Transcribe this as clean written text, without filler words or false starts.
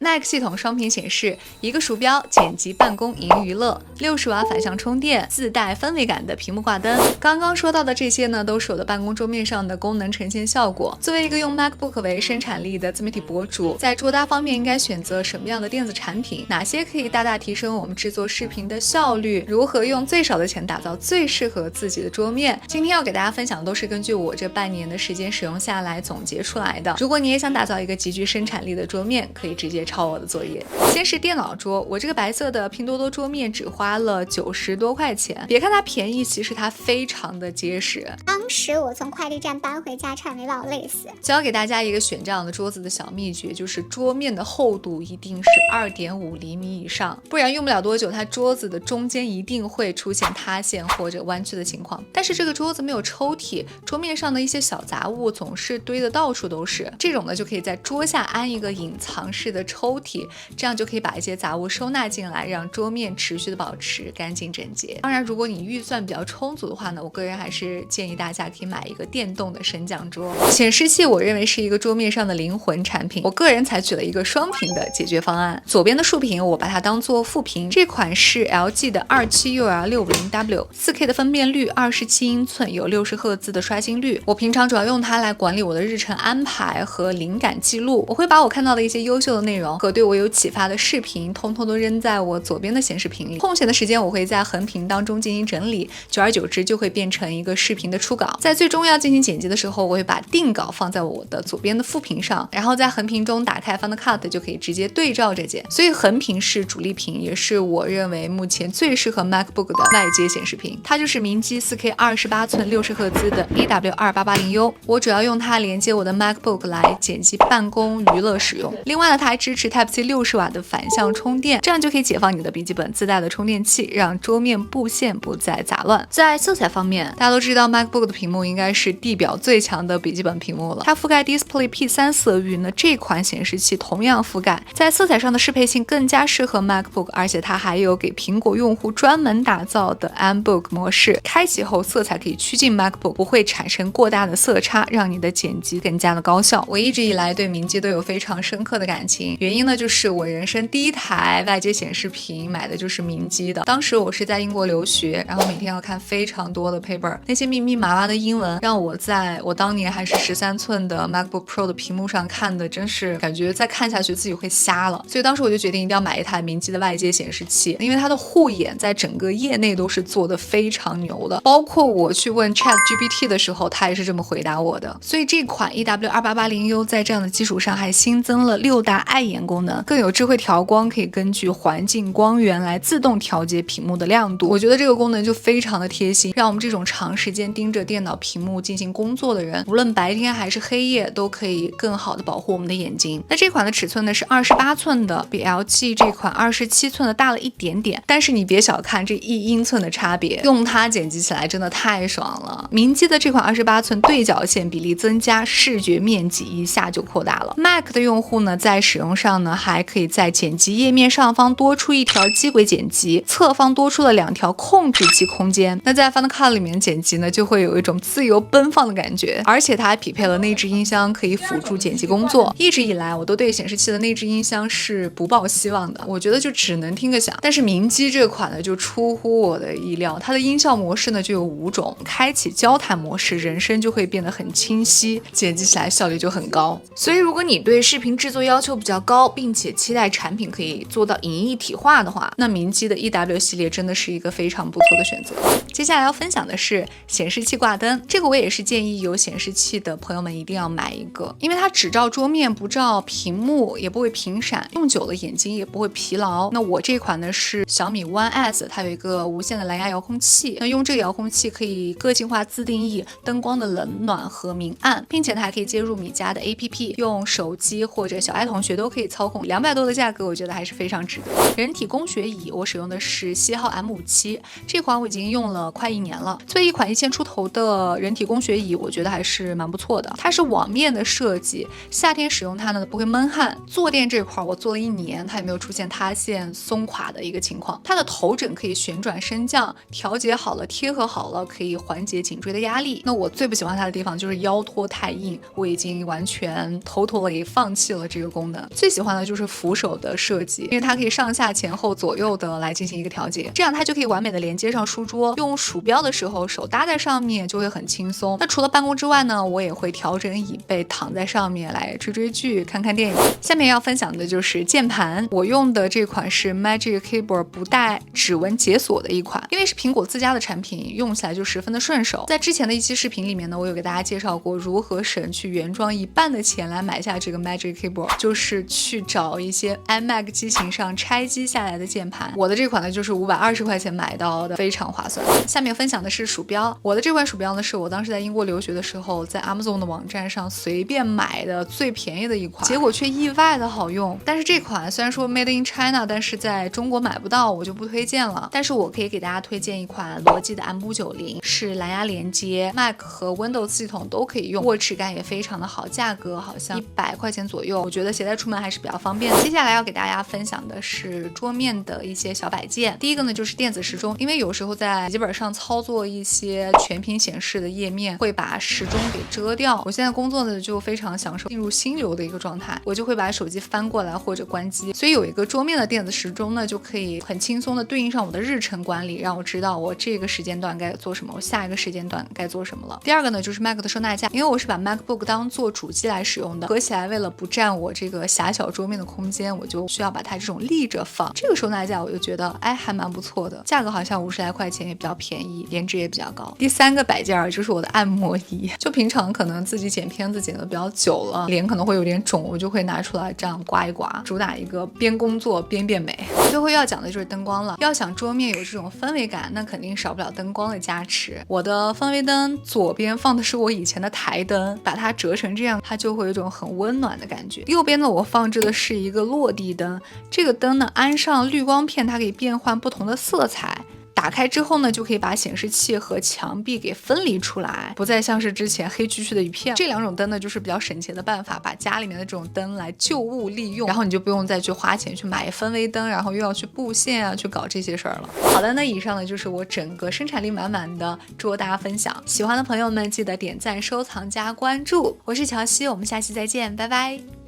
Mac 系统双屏显示，一个鼠标，剪辑、办公、影音娱乐，60瓦反向充电，自带氛围感的屏幕挂灯。刚刚说到的这些呢，都是我的办公桌面上的功能呈现效果。作为一个用 MacBook 为生产力的自媒体博主，在桌搭方面应该选择什么样的电子产品？哪些可以大大提升我们制作视频的效率？如何用最少的钱打造最适合自己的桌面？今天要给大家分享的都是根据我这半年的时间使用下来总结出来的。如果你也想打造一个极具生产力的桌面，可以直接抄我的作业。先是电脑桌，我这个白色的拼多多桌面只花了90多块钱，别看它便宜，其实它非常的结实。当时我从快递站搬回家，差点没把我累死。教给大家一个选这样的桌子的小秘诀，就是桌面的厚度一定是2.5厘米以上，不然用不了多久，它桌子的中间一定会出现塌陷或者弯曲的情况。但是这个桌子没有抽屉，桌面上的一些小杂物总是堆得到处都是，这种呢就可以在桌下安一个隐藏式的抽屉，这样就可以把一些杂物收纳进来，让桌面持续的保持干净整洁。当然如果你预算比较充足的话呢，我个人还是建议大家可以买一个电动的升降桌。显示器我认为是一个桌面上的灵魂产品，我个人采取了一个双屏的解决方案。左边的竖屏我把它当做副屏，这款是 LG 的27UL650W， 4K 的分辨率，27英寸，有60赫兹的刷新率。我平常主要用它来管理我的日程安排和灵感记录，我会把我看到的一些优秀的内容和对我有启发的视频通通都扔在我左边的显示屏里，空闲的时间我会在横屏当中进行整理，久而久之就会变成一个视频的初稿。在最终要进行剪辑的时候，我会把定稿放在我的左边的副屏上，然后在横屏中打开 Final Cut 就可以直接对照着剪。所以横屏是主力屏，也是我认为目前最适合 MacBook 的外接显示屏，它就是明基 4K 28寸60赫兹的 EW2880U， 我主要用它连接我的 MacBook 来剪辑办公娱乐使用。另外呢，它还支持 Type-C 60瓦的反向充电，这样就可以解放你的笔记本自带的充电器，让桌面布线不再杂乱。在色彩方面，大家都知道 MacBook 的屏幕应该是地表最强的笔记本屏幕了，它覆盖 Display P3 色域呢，这款显示器同样覆盖，在色彩上的适配性更加适合 MacBook， 而且它还有给苹果用户专门打造的 Ambook 模式，开启后色彩可以趋近 MacBook， 不会产生过大的色差，让你的剪辑更加的高效。我一直以来对明基都有非常深刻的感情，原因呢就是我人生第一台外接显示屏买的就是明基的。当时我是在英国留学，然后每天要看非常多的 paper， 那些密密麻麻的英文让我在我当年还是13寸的 MacBook Pro 的屏幕上看的，真是感觉再看下去自己会瞎了。所以当时我就决定一定要买一台明基的外接显示器，因为它的护眼在整个业内都是做的非常牛的，包括我去问 ChatGPT 的时候，它也是这么回答我的。所以这款 EW2880U 在这样的基础上还新增了6大爱眼功能，更有智慧调光，可以根据环境光源来自动调节屏幕的亮度。我觉得这个功能就非常的贴心，让我们这种长时间盯着电脑屏幕进行工作的人，无论白天还是黑夜，都可以更好的保护我们的眼睛。那这款的尺寸呢是28寸的，比 LG 这款27寸的大了一点点，但是你别小看这1英寸的差别，用它剪辑起来真的太爽了。明基的这款28寸对角线比例增加，视觉面积一下就扩大了。Mac 的用户呢，在使用上呢，还可以在剪辑页面上方多出一条机轨剪辑，侧方多出了2条控制器空间。那在 Final Cut 里面剪辑呢，就会有一种自由奔放的感觉，而且它还匹配了内置音箱，可以辅助剪辑工作。一直以来我都对显示器的内置音箱是不抱希望的，我觉得就只能听个响。但是明基这款呢就出乎我的意料，它的音效模式呢就有5种，开启交谈模式，人声就会变得很清晰，剪辑起来效率就很高。所以如果你对视频制作要求比较高，并且期待产品可以做到影音一体化的话，那明基的 EW 系列真的是一个非常不错的选择。接下来要分享的是显示器挂灯，这个我也是建议有显示器的朋友们一定要买一个，因为它只照桌面不照屏幕，也不会频闪，用久了眼睛也不会疲劳。那我这款呢是小米 One S， 它有一个无线的蓝牙遥控器，那用这个遥控器可以个性化自定义灯光的冷暖和明暗，并且它还可以接入米家的 APP， 用手机或者小爱同学都可以操控。200多的价格我觉得还是非常值得。人体工学椅我使用的是西浩 M57， 这款我已经用了快1年了，作为一款1000出头的人体工学椅，我觉得还是蛮不错的。它是网面的设计，夏天使用它呢不会闷汗。坐垫这块我做了1年，它也没有出现塌陷松垮的一个情况。它的头枕可以旋转升降，调节好了贴合好了，可以缓解颈椎的压力。那我最不喜欢它的地方就是腰托太硬，我已经完全偷偷的给放弃了这个功能。最最喜欢的就是扶手的设计，因为它可以上下前后左右的来进行一个调节，这样它就可以完美的连接上书桌，用鼠标的时候手搭在上面就会很轻松。那除了办公之外呢，我也会调整椅背躺在上面来追剧看看电影。下面要分享的就是键盘，我用的这款是 Magic Keyboard 不带指纹解锁的一款，因为是苹果自家的产品，用起来就十分的顺手。在之前的一期视频里面呢，我有给大家介绍过如何省去原装一半的钱来买下这个 Magic Keyboard， 就是去找一些 iMac 机型上拆机下来的键盘。我的这款呢就是520块钱买到的，非常划算。下面分享的是鼠标，我的这款鼠标呢是我当时在英国留学的时候在 Amazon 的网站上随便买的最便宜的一款，结果却意外的好用。但是这款虽然说 Made in China， 但是在中国买不到，我就不推荐了。但是我可以给大家推荐一款罗技的 M590， 是蓝牙连接 Mac 和 Windows 系统都可以用，握持感也非常的好，价格好像100块钱左右，我觉得携带出门还是比较方便的。接下来要给大家分享的是桌面的一些小摆件。第一个呢就是电子时钟，因为有时候在笔记本上操作一些全屏显示的页面会把时钟给遮掉，我现在工作呢就非常享受进入心流的一个状态，我就会把手机翻过来或者关机，所以有一个桌面的电子时钟呢就可以很轻松的对应上我的日程管理，让我知道我这个时间段该做什么，我下一个时间段该做什么了。第二个呢就是 Mac 的收纳架，因为我是把 MacBook 当做主机来使用的，合起来为了不占我这个狭小桌面的空间，我就需要把它这种立着放。这个收纳架我就觉得还蛮不错的，价格好像50来块钱，也比较便宜，颜值也比较高。第三个摆件就是我的按摩仪，就平常可能自己剪片子剪得比较久了，脸可能会有点肿，我就会拿出来这样刮一刮，主打一个边工作边变美。最后要讲的就是灯光了，要想桌面有这种氛围感，那肯定少不了灯光的加持。我的氛围灯左边放的是我以前的台灯，把它折成这样，它就会有一种很温暖的感觉。右边呢我放置的是一个落地灯，这个灯呢安上滤光片，它可以变换不同的色彩，打开之后呢，就可以把显示器和墙壁给分离出来，不再像是之前黑黢黢的一片。这两种灯呢，就是比较省钱的办法，把家里面的这种灯来旧物利用，然后你就不用再去花钱去买氛围灯，然后又要去布线啊，去搞这些事儿了。好的，那以上呢就是我整个生产力满满的桌搭分享，喜欢的朋友们记得点赞、收藏、加关注。我是乔西，我们下期再见，拜拜。